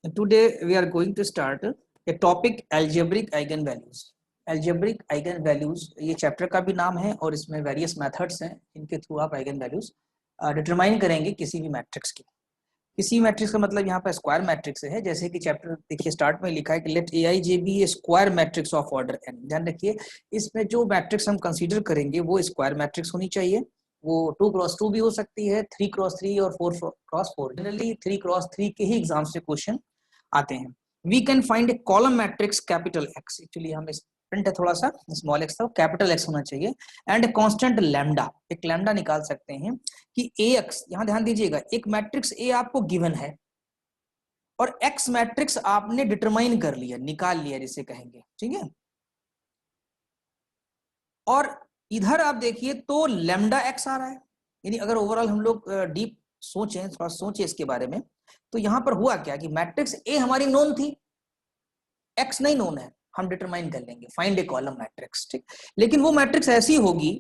Today we are going to start a topic algebraic eigenvalues. Algebraic eigenvalues ये chapter का भी नाम है और इसमें वेरियस मेथड्स हैं इनके थ्रू आप eigenvalues डिटरमाइन करेंगे किसी भी मैट्रिक्स की। किसी मैट्रिक्स का मतलब यहाँ पर स्क्वायर मैट्रिक्स है, जैसे कि चैप्टर देखिए स्टार्ट में लिखा है कि let Aij be a square matrix of order n। ध्यान रखिए इसमें जो मैट्रिक्स हम कंसीडर करेंगे वो स्क्वायर मैट्रिक्स होनी चाहिए। वो 2x2 भी हो सकती है, 3x3 और 4x4। जनरली 3x3 के ही एग्जाम से क्वेश्चन आते हैं। We can find a column matrix capital X, actually हम इस प्रिंट है थोड़ा सा स्मॉल एक्स था, कैपिटल एक्स होना चाहिए, एंड ए कांस्टेंट लैम्डा। एक लैम्डा निकाल सकते हैं कि ए एक्स, यहां ध्यान दीजिएगा, एक मैट्रिक्स ए आपको गिवन है और एक्स मैट्रिक्स आपने डिटरमाइन कर लिया, निकाल लिया जिसे कहेंगे, ठीक है। और इधर आप देखिए तो लैम्डा एक्स आ रहा है, यानी अगर ओवरऑल हम लोग डीप सोचें, थोड़ा सोचें इसके बारे में, तो यहां पर हुआ क्या कि मैट्रिक्स ए हमारी नोन थी, एक्स नहीं नोन है, हम डिटरमाइन कर लेंगे, फाइंड ए कॉलम मैट्रिक्स, ठीक। लेकिन वो मैट्रिक्स ऐसी होगी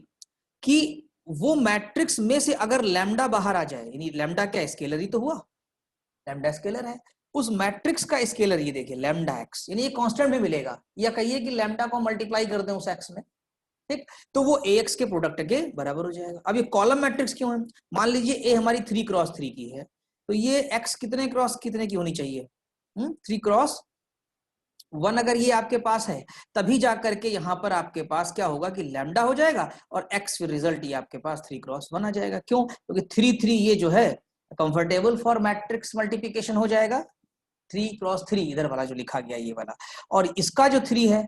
कि वो मैट्रिक्स में से अगर लैम्डा बाहर आ जाए, यानी लैम्डा क्या स्केलर ही तो हुआ, लैम्डा स्केलर है, उस मैट्रिक्स का स्केलर ये देखिए लैम्डा एक्स, यानी ये कांस्टेंट में मिलेगा, या कहिए कि लैम्डा को मल्टीप्लाई कर दें उस एक्स में, ठीक, तो वो ए एक्स के प्रोडक्ट के बराबर हो जाएगा। अब ये कॉलम मैट्रिक्स क्यों है? मान लीजिए ए हमारी 3x3 की है, तो ये एक्स कितने क्रॉस कितने की होनी चाहिए? 3x1 अगर ये आपके पास है, तभी जाकर के यहाँ पर आपके पास क्या होगा कि लैम्डा हो जाएगा और एक्स फिर रिजल्ट ये आपके पास 3x1 आ जाएगा। क्यों? क्योंकि 3 ये जो है कंफर्टेबल फॉर मैट्रिक्स मल्टीप्लिकेशन हो जाएगा, 3x3 इधर वाला जो लिखा गया ये वाला, और इसका जो 3 है,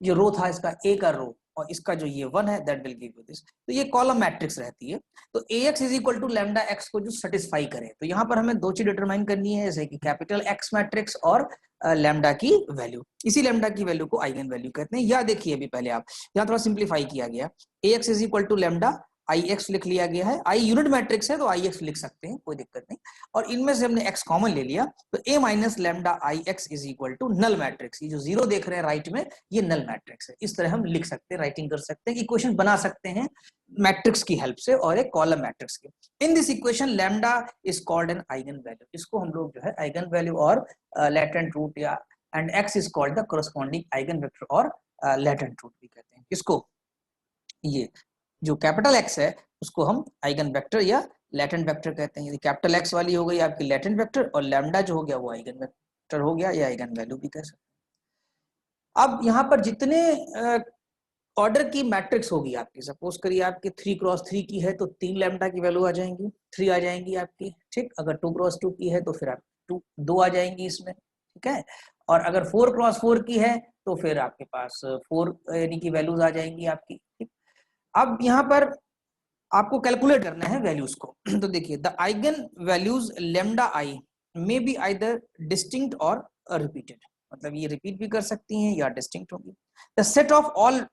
जो रो था इसका ए का रो, और इसका जो ये 1 है that will give you this, तो ये कॉलम मैट्रिक्स रहती है। तो ax is equal to lambda X को जो सेटिस्फाई करे, तो यहाँ पर हमें दो चीज डिटरमाइन करनी है, जैसे कि कैपिटल एक्स मैट्रिक्स और लैम्डा की वैल्यू। इसी लैम्डा की वैल्यू को आइगन वैल्यू कहते हैं। या देखिए अभी पहले आप यहाँ थोड़ा सिंप्लीफाई किया गया, ax is equal to lambda I X लिख लिया गया है, आई यूनिट मैट्रिक्स है तो आई एक्स लिख सकते हैं, कोई दिक्कत नहीं, और इनमें से हमने x कॉमन ले लिया, तो a minus lambda I X is equal to null matrix. ये जो जीरो देख रहे हैं राइट में, ये नल मैट्रिक्स है। इस तरह हम लिख सकते हैं, राइटिंग कर सकते हैं, इक्वेशन बना सकते हैं मैट्रिक्स की हेल्प से और एक कॉलम मैट्रिक्स की। In this equation lambda is called an eigen value, इसको हम लोग जो है आइगन वैल्यू और लेटेंट रूट, या and x is called the corresponding eigen vector और लेटेंट रूट भी कहते हैं। किसको? ये जो कैपिटल एक्स है उसको हम आइगन वेक्टर या लेटेंट वेक्टर कहते हैं। यदि कैपिटल एक्स वाली हो गई आपकी लेटेंट वेक्टर, और लैम्डा जो हो गया वो आइगन वेक्टर हो गया, या आइगन वैल्यू भी कह सकते हैं। अब यहाँ पर जितने ऑर्डर की मैट्रिक्स होगी आपकी, सपोज करिए आपकी 3x3 की है तो 3 लैम्डा की वैल्यू आ जाएंगी, 3 आ जाएंगी आपकी, ठीक। अगर 2x2 की है तो फिर आप 2 आ जाएंगी इसमें, ठीक है। और अगर 4x4 की है तो फिर आपके पास 4 यानी कि वैल्यूज आ जाएंगी आपकी, ठीक। अब यहाँ पर आपको कैलकुलेट करना है वैल्यूज को तो देखिए the eigen values lambda I may be either distinct और रिपीटेड, मतलब ये रिपीट भी कर सकती हैं या डिस्टिंक्ट होगी। The set of all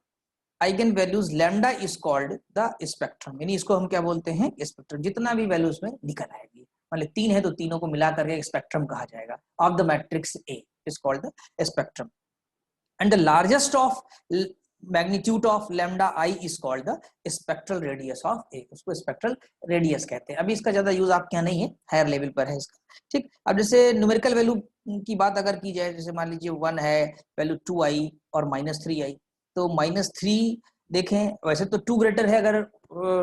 eigen values lambda is called the spectrum, यानी इसको हम क्या बोलते हैं? स्पेक्ट्रम। जितना भी वैल्यूज में निकल आएगी, मतलब 3 है तो तीनों को मिला करके स्पेक्ट्रम कहा जाएगा of the matrix A, is called the spectrum. and the largest of magnitude of lambda I is called the spectral radius of A, उसको spectral radius कहते हैं। अभी इसका ज्यादा यूज आपके यहाँ नहीं है, हायर लेवल पर है इसका, ठीक। अब जैसे न्यूमेरिकल वैल्यू की बात अगर की जाए, जैसे मान लीजिए 1 है, वैल्यू 2i और -3i, तो -3 देखें, वैसे तो 2 ग्रेटर है अगर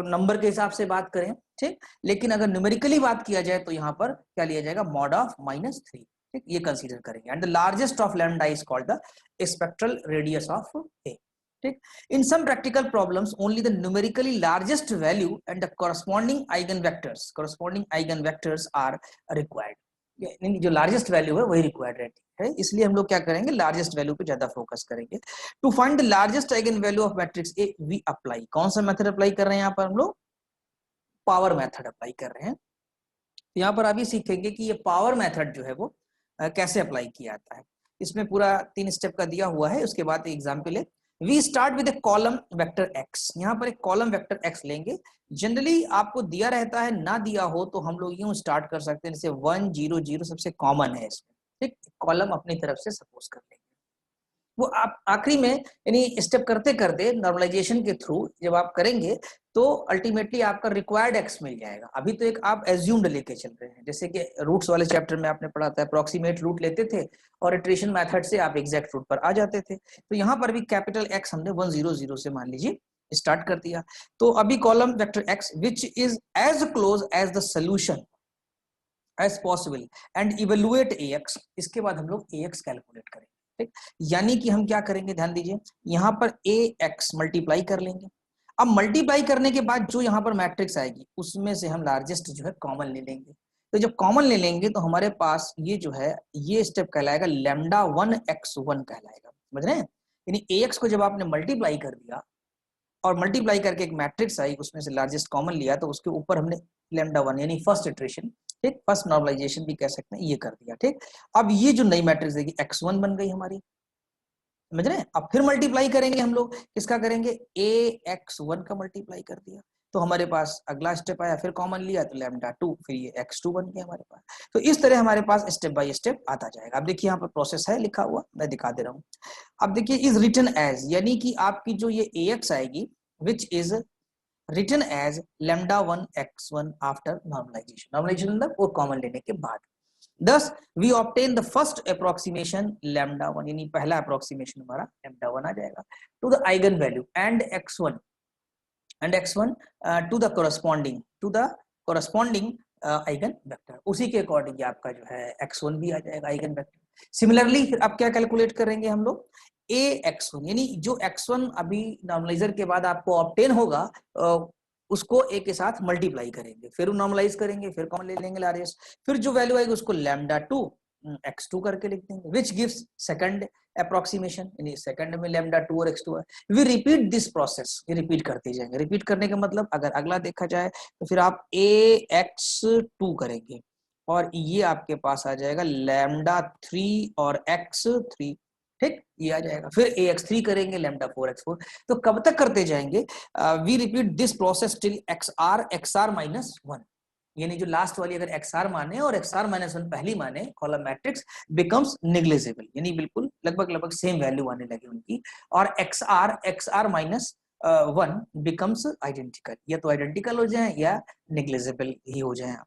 नंबर के हिसाब से बात करें, ठीक, लेकिन अगर न्यूमेरिकली बात किया जाए तो यहाँ पर क्या लिया जाएगा? मॉड ऑफ -3, ठीक, ये कंसीडर करेंगे। And the largest of lambda is called the spectral radius of A, ठीक। In some practical problems only the numerically largest value and the corresponding eigenvectors are required, यानी जो लार्जेस्ट वैल्यू है वही required रहती है, इसलिए हम लोग क्या करेंगे? लार्जेस्ट वैल्यू पे ज्यादा फोकस करेंगे। To find the largest eigen value of matrix A we apply, कौन सा मेथड अप्लाई कर रहे हैं यहाँ पर? हम लोग पावर मेथड अप्लाई कर रहे हैं। यहाँ पर अभी सीखेंगे कि ये पावर मेथड जो है वो कैसे अप्लाई किया जाता है। इसमें पूरा 3 स्टेप का दिया हुआ है। उसके बाद एग्जाम्पल है, we start with a column vector X, यहाँ पर एक कॉलम वेक्टर एक्स लेंगे। जनरली आपको दिया रहता है, ना दिया हो तो हम लोग यूं स्टार्ट कर सकते हैं, जैसे 1 0 0 सबसे कॉमन है इसमें, ठीक। कॉलम अपनी तरफ से सपोज कर लेंगे, वो आप आखिरी में यानी स्टेप करते करते नॉर्मलाइजेशन के थ्रू जब आप करेंगे तो अल्टीमेटली आपका रिक्वायर्ड एक्स मिल जाएगा। अभी तो एक आप एज्यूम्ड लेके चल रहे हैं, जैसे कि रूट्स वाले चैप्टर में आपने पढ़ा था अप्रोक्सीमेट रूट लेते थे और इटरेशन मेथड से आप एग्जैक्ट रूट पर आ जाते थे। तो यहाँ पर भी कैपिटल एक्स हमने 100 से मान लीजिए स्टार्ट कर दिया। तो अभी column vector X which is as close as the solution as possible and evaluate A X. इसके बाद हम लोग ए एक्स कैलकुलेट करेंगे, ठीक। यानी कि हम क्या करेंगे, ध्यान दीजिए, यहाँ पर ए एक्स मल्टीप्लाई कर लेंगे। अब मल्टीप्लाई करने के बाद जो यहाँ पर मैट्रिक्स आएगी उसमें से हम लार्जेस्ट जो है कॉमन ले लेंगे। तो जब कॉमन ले लेंगे तो हमारे पास ये जो है ये स्टेप कहलाएगा लैम्डा 1x1 कहलाएगा, समझ रहे हैं। यानी ए एक्स को जब आपने मल्टीप्लाई कर दिया और मल्टीप्लाई करके एक मैट्रिक्स आई उसमें से लार्जेस्ट कॉमन लिया तो उसके ऊपर हमने लैम्डा 1 यानी फर्स्ट इटरेशन, ठीक, फर्स्ट नॉर्मलाइजेशन भी कह सकते हैं, ये कर दिया, ठीक। अब ये जो नई मैट्रिक्स देगी x1 बन गई हमारी, समझ रहे हैं। अब फिर मल्टीप्लाई करेंगे हम लोग, किसका करेंगे, ax1 का मल्टीप्लाई कर दिया तो हमारे पास अगला स्टेप आया, फिर कॉमन लिया तो लैम्डा 2, फिर ये x2 बन गया हमारे पास। तो इस तरह हमारे पास स्टेप बाय स्टेप आता जाएगा। अब देखिए यहाँ पर प्रोसेस है लिखा हुआ, मैं दिखा दे रहा हूँ। अब देखिए इज रिटन एज, यानी कि आपकी जो ये ax आएगी which is written as lambda 1x1 after normalisation. Normalisation मतलब वो कॉमन लेने के बाद। Thus we obtain the first approximation lambda 1, यानी पहला अप्रोक्सीमेशन हमारा lambda 1 आ जाएगा to the eigen value and x1 to the corresponding eigen vector। उसी के अकॉर्डिंग आपका जो है x1 भी आ जाएगा eigen vector। सिमिलरली फिर अब क्या कैलकुलेट करेंगे हम लोग, ax1 यानी जो x1 अभी नॉर्मलाइजर के बाद आपको ऑब्टेन होगा उसको ए के साथ मल्टीप्लाई करेंगे, फिर नॉर्मलाइज करेंगे, फिर कॉमन ले लेंगे लार्जेस्ट, फिर जो वैल्यू आएगी उसको लैम्डा 2 x2 करके लिख देंगे विच गिव्स सेकंड अप्रोक्सीमेशन, यानी सेकंड में लैम्डा 2 और x2 है। वी रिपीट दिस प्रोसेस, ये रिपीट करते जाएंगे। रिपीट करने का मतलब अगर अगला देखा जाए तो फिर आप ax2 करेंगे और ये आपके पास आ जाएगा लैम्डा 3 और x3, ठीक, ये आ जाएगा। फिर ax3 करेंगे लैम्डा 4x4। तो कब तक करते जाएंगे, we repeat this process till xr minus 1, यानी जो लास्ट वाली अगर xr माने और xr माइनस 1 पहली माने कॉलम मैट्रिक्स बिकम्स नेग्लिजिबल, यानी बिल्कुल लगभग सेम वैल्यू आने लगे उनकी, और xr माइनस 1 बिकम्स आइडेंटिकल, या तो आइडेंटिकल हो जाए या नेग्लिजिबल ही हो जाए,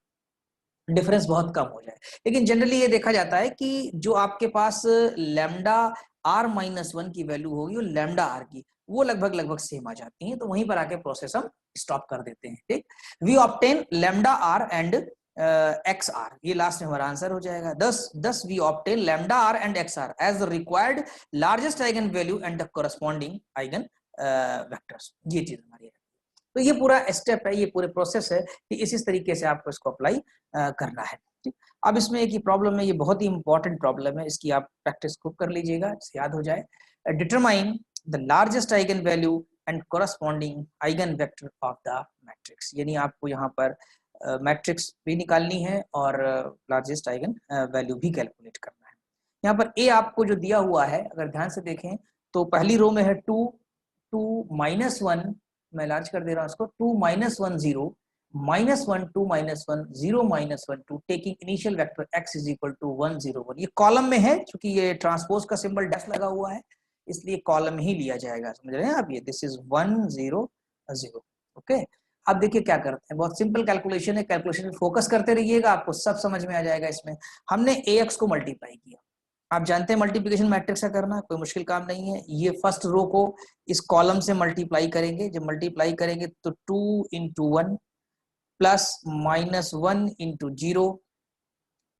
डिफरेंस बहुत कम हो जाए। लेकिन जनरली ये देखा जाता है कि जो आपके पास लैम्डा r माइनस 1 की वैल्यू होगी और लैम्डा r की वो लगभग सेम आ जाती हैं, तो वहीं पर आके प्रोसेस हम स्टॉप कर देते हैं, ठीक। We obtain lambda r and xr, ये लास्ट में हमारा आंसर हो जाएगा। Thus we obtain lambda r and xr as the required largest eigen value and the corresponding eigen vectors. ये चीज हमारी है। तो ये पूरा स्टेप है, ये पूरे प्रोसेस है कि इस तरीके से आपको इसको अप्लाई करना है, ठीक। अब इसमें एक ही प्रॉब्लम है, ये बहुत ही इंपॉर्टेंट प्रॉब्लम है, इसकी आप प्रैक्टिस खूब कर लीजिएगा, याद हो जाए। Determine the largest eigen value and corresponding eigen vector of the matrix, यानी आपको यहाँ पर मैट्रिक्स भी निकालनी है और लार्जेस्ट आइगन वैल्यू भी कैलकुलेट करना है। यहाँ पर ए आपको जो दिया हुआ है अगर ध्यान से देखें तो पहली रो में है 2 -1, मैं लार्ज कर दे रहा हूं इसको, 2 -1 0 -1 2 -1 0 -1 2 taking initial vector x is equal to 1 0 1। ये कॉलम में है, क्योंकि ये ट्रांसपोज का सिंबल डैश लगा हुआ है इसलिए कॉलम ही लिया जाएगा, समझ रहे हैं आप। ये दिस इज 1 0 0, ओके। अब देखिए क्या करते हैं, बहुत सिंपल कैलकुलेशन है, कैलकुलेशन में फोकस करते रहिएगा, आपको सब समझ में आ जाएगा। इसमें हमने ax को मल्टीप्लाई किया, आप जानते हैं मल्टीप्लिकेशन मैट्रिक्स का करना कोई मुश्किल काम नहीं है। ये फर्स्ट रो को इस कॉलम से मल्टीप्लाई करेंगे, जब मल्टीप्लाई करेंगे तो 2 × 1 प्लस -1 × 0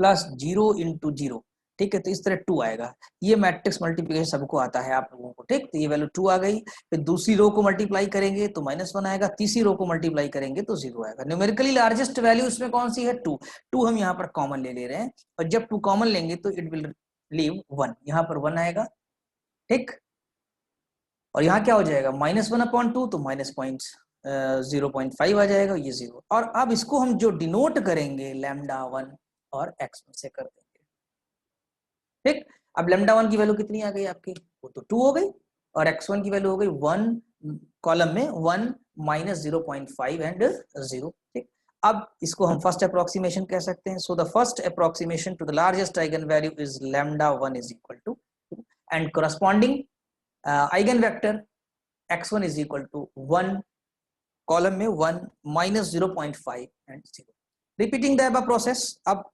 प्लस 0 × 0, ठीक है। तो इस तरह 2 आएगा। ये मैट्रिक्स मल्टीप्लिकेशन सबको आता है आप लोगों को, ठीक। तो ये वैल्यू 2 आ गई। फिर दूसरी रो को मल्टीप्लाई करेंगे तो -1 आएगा, तीसरी रो को मल्टीप्लाई करेंगे तो 0 आएगा। न्यूमेरिकली लार्जेस्ट वैल्यू इसमें कौन सी है, 2 हम यहाँ पर कॉमन ले रहे हैं, और जब 2 कॉमन लेंगे तो इट विल लीव 1, यहाँ पर 1 आएगा, ठीक। और यहाँ क्या हो जाएगा, -1/2 तो -0.5 आ जाएगा, ये 0। और अब इसको हम जो डिनोट करेंगे लैम्डा 1 और x1 से कर देंगे, ठीक। अब लैम्डा 1 की वैल्यू कितनी आ गई आपकी, वो तो 2 हो गई, और x1 की वैल्यू हो गई 1, कॉलम में 1 -0.5 एंड 0, ठीक। अब इसको हम फर्स्ट अप्रोक्सीमेशन कह सकते हैं। So the first approximation to the largest eigen value is lambda 1 is equal to 2, and corresponding eigen vector x1 is equal to 1, column में 1 minus 0.5 and 0. Repeating the above process. अब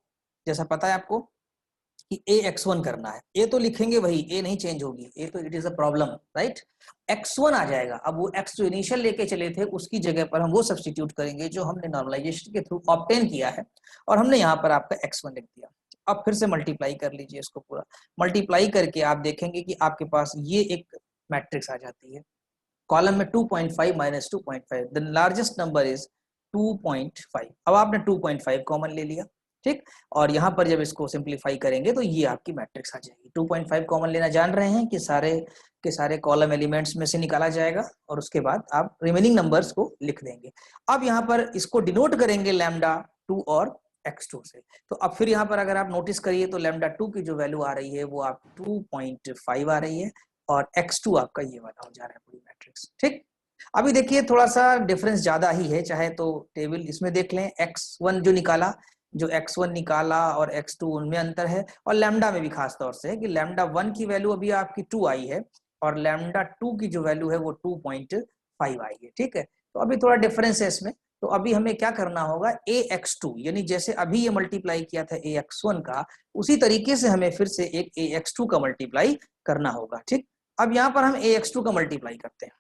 जैसा पता है आपको कि ax1 करना है, a तो लिखेंगे वही, a नहीं चेंज होगी, a तो it is a problem, right. x1 आ जाएगा. अब वो x जो इनिशियल लेके चले थे उसकी जगह पर हम वो सब्स्टिट्यूट करेंगे जो हमने नॉर्मलाइजेशन के थ्रू ऑब्टेन किया है, और हमने यहाँ पर आपका x1 लिख दिया. अब फिर से मल्टीप्लाई कर लीजिए इसको पूरा. मल्टीप्लाई करके आप देखेंगे कि आपके पास ये एक मैट्रिक्स आ जाती है. कॉलम में 2.5 minus 2.5, the largest number is 2.5. अब आपने 2.5 कॉमन ले लिया, ठीक. और यहाँ पर जब इसको सिंप्लीफाई करेंगे तो ये आपकी मैट्रिक्स आ जाएगी. 2.5 कॉमन लेना जान रहे हैं कि सारे के सारे कॉलम एलिमेंट्स में से निकाला जाएगा, और उसके बाद आप रिमेनिंग नंबर्स को लिख देंगे. अब यहाँ पर इसको डिनोट करेंगे लैम्डा 2 और x2 से. तो अब फिर यहाँ पर अगर आप नोटिस करिए तो लैम्डा 2 की जो वैल्यू आ रही है वो आप 2.5 आ रही है, और x2 आपका ये वाला हो जा रहा है पूरी मैट्रिक्स, ठीक. अभी देखिए थोड़ा सा डिफरेंस ज्यादा ही है, चाहे तो टेबल इसमें देख लें. x1 जो x1 निकाला और x2 उनमें अंतर है, और लैम्डा में भी खास तौर से है कि लैम्डा 1 की वैल्यू अभी आपकी 2 आई है, और लैम्डा 2 की जो वैल्यू है वो 2.5 आई है, ठीक है. तो अभी थोड़ा डिफरेंस है इसमें. तो अभी हमें क्या करना होगा, ax2 यानी जैसे अभी ये मल्टीप्लाई किया था ax1 का, उसी तरीके से हमें फिर से एक ax2 का मल्टीप्लाई करना होगा, ठीक. अब यहाँ पर हम ax2 का मल्टीप्लाई करते हैं.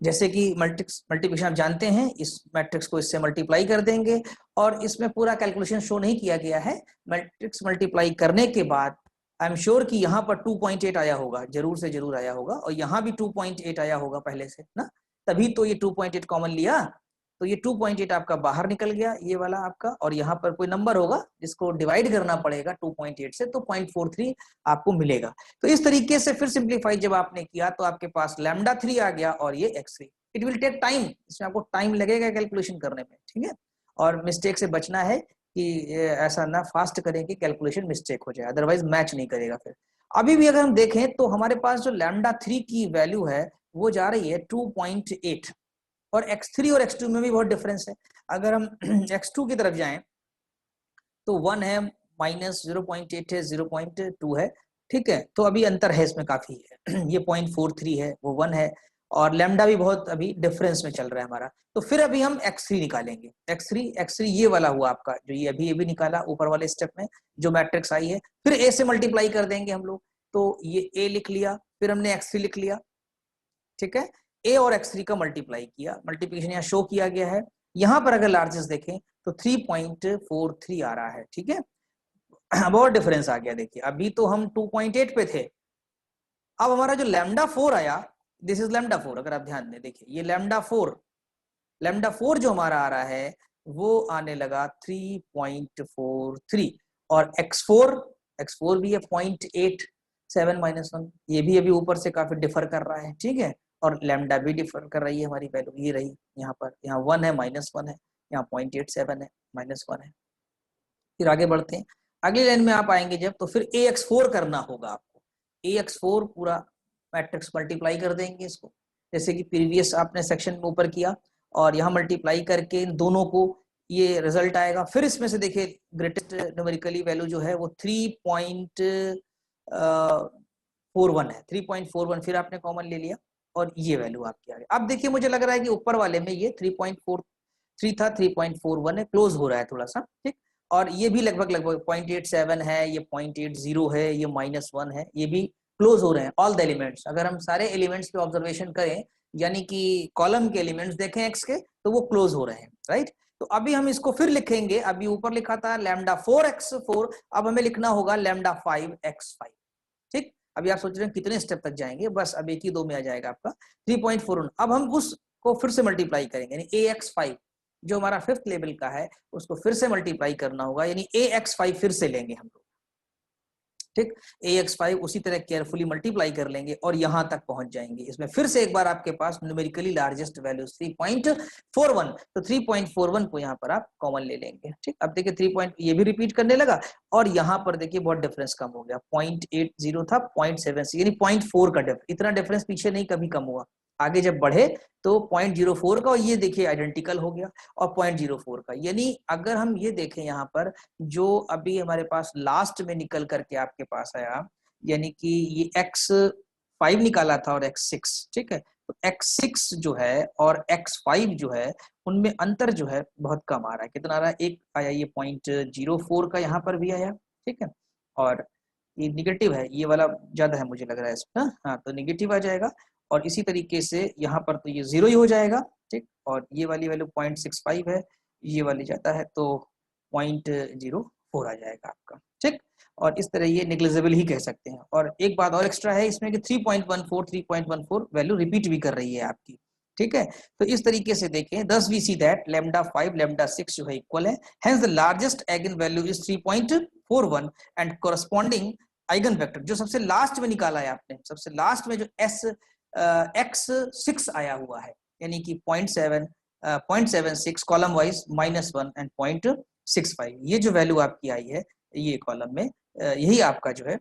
जैसे कि मल्टीप्लिकेशन आप जानते हैं, इस मैट्रिक्स को इससे मल्टीप्लाई कर देंगे, और इसमें पूरा कैलकुलेशन शो नहीं किया गया है. मैट्रिक्स मल्टीप्लाई करने के बाद आई एम श्योर कि यहाँ पर 2.8 आया होगा, जरूर से जरूर आया होगा, और यहाँ भी 2.8 आया होगा पहले से ना, तभी तो ये 2.8 कॉमन लिया. तो ये 2.8 आपका बाहर निकल गया, ये वाला आपका, और यहाँ पर कोई नंबर होगा जिसको डिवाइड करना पड़ेगा 2.8 से, तो 0.43 आपको मिलेगा. तो इस तरीके से फिर सिंप्लीफाई जब आपने किया तो आपके पास लैम्डा 3 आ गया और ये x3. It will take time, इसमें आपको टाइम लगेगा कैलकुलेशन करने में, ठीक है. और मिस्टेक से बचना है कि ऐसा ना फास्ट करें कि कैलकुलेशन मिस्टेक हो जाए, अदरवाइज मैच नहीं करेगा फिर. अभी भी अगर हम देखें तो हमारे पास जो लैम्डा 3 की वैल्यू है वो जा रही है 2.8, और x3 और x2 में भी बहुत डिफरेंस है. अगर हम x2 की तरफ जाएं तो 1 है, माइनस 0.8 है, 0.2 है, ठीक है. तो अभी अंतर है इसमें काफी है. ये 0.43 है, वो 1 है, और लैम्डा भी बहुत अभी डिफरेंस में चल रहा है हमारा. तो फिर अभी हम x3 निकालेंगे. x3 ये वाला हुआ आपका, जो ये अभी निकाला ऊपर वाले स्टेप में जो मैट्रिक्स आई है. फिर a से मल्टीप्लाई कर देंगे हम लोग, तो ये a लिख लिया, फिर हमने x3 लिख लिया, ठीक है. a और x3 का मल्टीप्लाई किया, मल्टीप्लिकेशन यहाँ शो किया गया है. यहाँ पर अगर लार्जेस्ट देखें तो 3.43 आ रहा है, ठीक है. बहुत डिफरेंस आ गया. देखिए अभी तो हम 2.8 पे थे, अब हमारा जो लैम्डा 4 आया, दिस इज लैम्डा 4. अगर आप ध्यान दें देखिए ये लैम्डा 4 जो हमारा आ रहा है वो आने लगा 3.43, और x4 भी है 0.87 -1, ये भी अभी ऊपर से काफी डिफर कर रहा है, ठीक है. और लैम्डा भी डिफर कर रही है हमारी वैल्यू, ये रही यहाँ पर, यहाँ 1 है, -1 है, यहाँ 0.87 है, -1 है. फिर आगे बढ़ते हैं, अगली लाइन में आप आएंगे जब, तो फिर ax4 करना होगा आपको. ax4 पूरा मैट्रिक्स मल्टीप्लाई कर देंगे इसको, जैसे कि प्रीवियस आपने सेक्शन में ऊपर किया, और यहाँ मल्टीप्लाई करके इन दोनों को ये रिजल्ट आएगा. फिर इसमें से देखिए ग्रेटेस्ट न्यूमेरिकली वैल्यू जो है वो 3.41 है, 3.41 फिर आपने कॉमन ले लिया, और ये वैल्यू आपकी आ गई. अब देखिए मुझे लग रहा है कि ऊपर वाले में ये 3.43 था, 3.41 है, क्लोज हो रहा है थोड़ा सा, ठीक. और ये भी लगभग 0.87 है, ये 0.80 है, ये -1 है, ये भी क्लोज हो रहे हैं ऑल द एलिमेंट्स. अगर हम सारे एलिमेंट्स पे ऑब्जर्वेशन करें, यानी कि कॉलम के एलिमेंट्स देखें x के, तो वो क्लोज हो रहे हैं, राइट. तो अभी हम इसको फिर लिखेंगे. अभी ऊपर लिखा था लैम्डा 4x4, अब हमें लिखना होगा लैम्डा 5x5, ठीक. अभी आप सोच रहे हैं कितने स्टेप तक जाएंगे, बस अब एक ही दो में आ जाएगा आपका 3.41. अब हम उसको फिर से मल्टीप्लाई करेंगे, यानी ax5 जो हमारा 5th लेवल का है उसको फिर से मल्टीप्लाई करना होगा, यानी ax5 फिर से लेंगे हम लोग, ठीक. ax5 उसी तरह केयरफुली मल्टीप्लाई कर लेंगे और यहां तक पहुंच जाएंगे. इसमें फिर से एक बार आपके पास न्यूमेरिकली लार्जेस्ट वैल्यू 3.41, तो 3.41 को यहाँ पर आप कॉमन ले लेंगे, ठीक. अब देखिए 3 ये भी रिपीट करने लगा, और यहाँ पर देखिए बहुत डिफरेंस कम हो गया, 0.80 था 0.7, यानी 0.4 का डिफरेंस. इतना डिफरेंस पीछे नहीं कभी कम हुआ, आगे जब बढ़े तो 0.04 का, और ये देखिए आइडेंटिकल हो गया, और 0.04 का. यानी अगर हम ये देखें यहाँ पर जो अभी हमारे पास लास्ट में निकल करके आपके पास आया, यानी कि ये x5 निकाला था और x6, ठीक है। तो x6 जो है और x5 जो है उनमें अंतर जो है बहुत कम आ रहा है। कितना आ रहा है? एक आया ये 0.04 का, यहाँ पर भी आया, ठीक है। और ये निगेटिव है, ये वाला ज्यादा है मुझे लग रहा है इसमें, हाँ, तो निगेटिव आ जाएगा। और इसी तरीके से यहाँ पर तो ये 0 ही हो जाएगा, ठीक। और ये वाली वैल्यू 0.65 है, ये वाली जाता है तो 0.04 आ जाएगा आपका, ठीक। और इस तरह ये नेग्लिजिबल ही कह सकते हैं। और एक बात और एक्स्ट्रा है इसमें कि 3.14 वैल्यू रिपीट भी कर रही है आपकी, ठीक है। तो इस तरीके से देखें, thus we see that lambda 5 lambda 6 जो है इक्वल है, hence the largest eigen value is 3.41 and corresponding eigen vector जो सबसे लास्ट में निकाला है आपने, सबसे लास्ट में जो x6 आया हुआ है, यानी कि 0.76 कॉलम वाइज -1 एंड 0.65, ये जो वैल्यू आपकी आई है ये कॉलम में, यही आपका जो है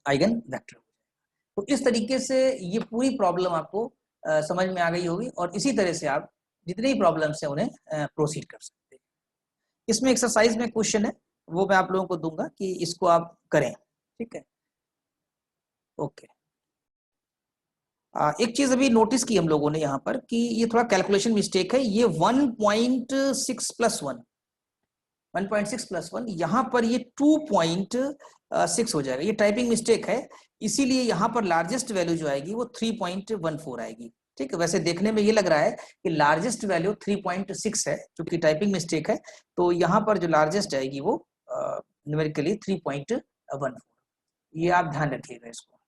आइगन वेक्टर। तो इस तरीके से ये पूरी प्रॉब्लम आपको समझ में आ गई होगी, और इसी तरह से आप जितनी प्रॉब्लम्स है उन्हें प्रोसीड कर सकते हैं। इसमें एक्सरसाइज में क्वेश्चन है, वो मैं आप लोगों को दूंगा कि इसको आप करें, ठीक है। ओके, एक चीज अभी नोटिस की हम लोगों ने यहाँ पर कि ये थोड़ा कैलकुलेशन मिस्टेक है। ये 1.6 प्लस 1 यहाँ पर ये 2.6 हो जाएगा, ये टाइपिंग मिस्टेक है। इसीलिए यहाँ पर लार्जेस्ट वैल्यू जो आएगी वो 3.14 आएगी, ठीक है। वैसे देखने में ये लग रहा है कि लार्जेस्ट वैल्यू 3.6 है, क्योंकि टाइपिंग मिस्टेक है। तो यहाँ पर जो लार्जेस्ट आएगी वो न्यूमेरिकली 3.14, ये आप ध्यान रखिएगा इसको।